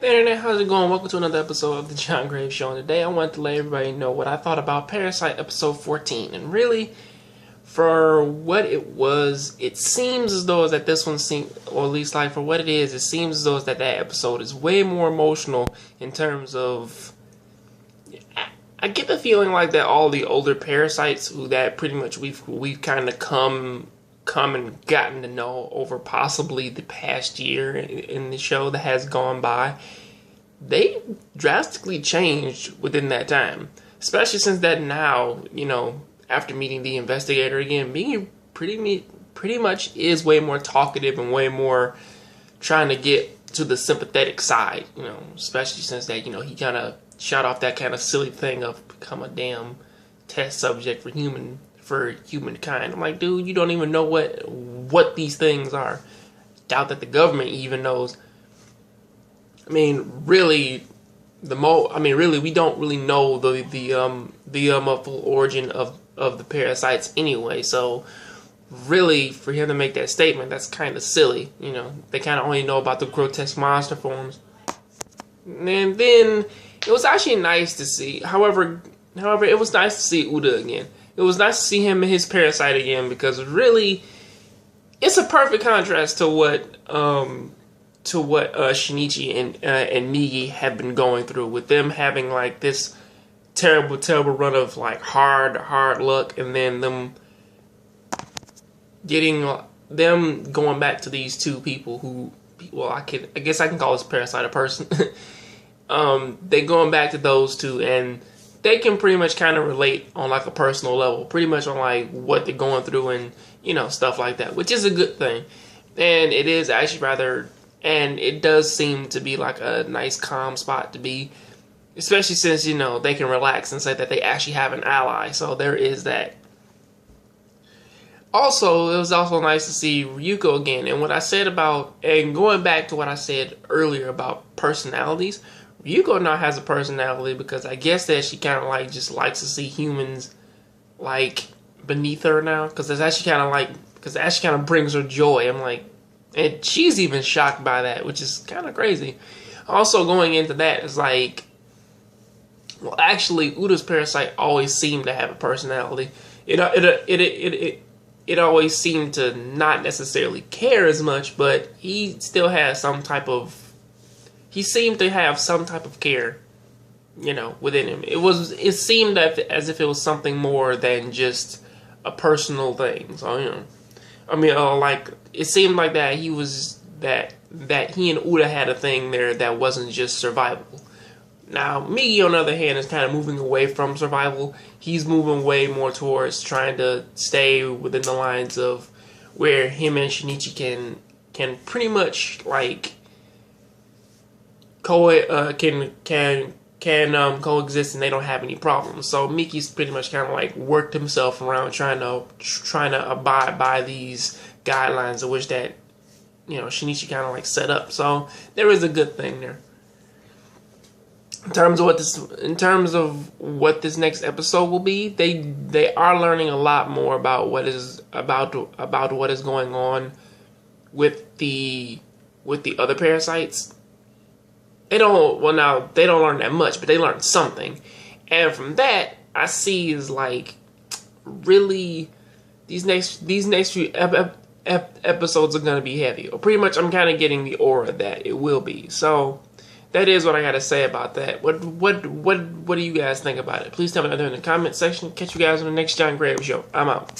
Hey Internet, how's it going? Welcome to another episode of the Jongravesshow. And today I wanted to let everybody know what I thought about Parasyte episode 14. And really, for what it was, it seems as though that this one seemed, or at least like for what it seems as though that episode is way more emotional in terms of. I get the feeling like that all the older Parasytes who that pretty much we've kind of come and gotten to know over possibly the past year in the show that has gone by, they drastically changed within that time. Especially since that now, after meeting the investigator again, being pretty much is way more talkative and way more trying to get to the sympathetic side, especially since that, he kind of shot off that kind of silly thing of become a damn test subject for humankind. I'm like, dude, you don't even know what these things are. Doubt that the government even knows. Really, we don't really know the full origin of the parasites anyway. So, really, for him to make that statement, that's kind of silly. They kind of only know about the grotesque monster forms. And then it was actually nice to see. However, it was nice to see Uda again. It was nice to see him in his Parasyte again because really, it's a perfect contrast to what Shinichi and Migi have been going through, with them having like this terrible run of like hard luck, and then them going back to these two people who, well, I guess I can call this Parasyte a person. They going back to those two, and they can pretty much kind of relate on like a personal level, pretty much on like what they're going through and, stuff like that, which is a good thing. And it is actually and it does seem to be like a nice calm spot to be, especially since, they can relax and say that they actually have an ally. So there is that. Also, it was also nice to see Ryuko again. And what I said about, and going back to what I said earlier about personalities, Ryuko now has a personality because I guess that she kind of like just likes to see humans like beneath her now, because it actually kind of brings her joy. I'm like, and she's even shocked by that, which is kind of crazy. Also, going into that is like, well, actually, Uda's Parasyte always seemed to have a personality. It always seemed to not necessarily care as much, but he still has some type of. He seemed to have some type of care, within him. It seemed as if it was something more than just a personal thing. So, like, it seemed like that he was, that he and Uda had a thing there that wasn't just survival. Now, Migi, on the other hand, is kind of moving away from survival. He's moving way more towards trying to stay within the lines of where him and Shinichi can pretty much, like, coexist, and they don't have any problems. So Miki's pretty much kind of like worked himself around trying to abide by these guidelines of which that Shinichi kind of like set up. So there is a good thing there. In terms of what this next episode will be, they are learning a lot more about what is going on with the other parasites. They don't learn that much, but they learn something. And from that, I see is like, really, these next few episodes are going to be heavy. Or pretty much, I'm kind of getting the aura that it will be. So, that is what I got to say about that. What do you guys think about it? Please tell me down there in the comment section. Catch you guys on the next Jongravesshow. I'm out.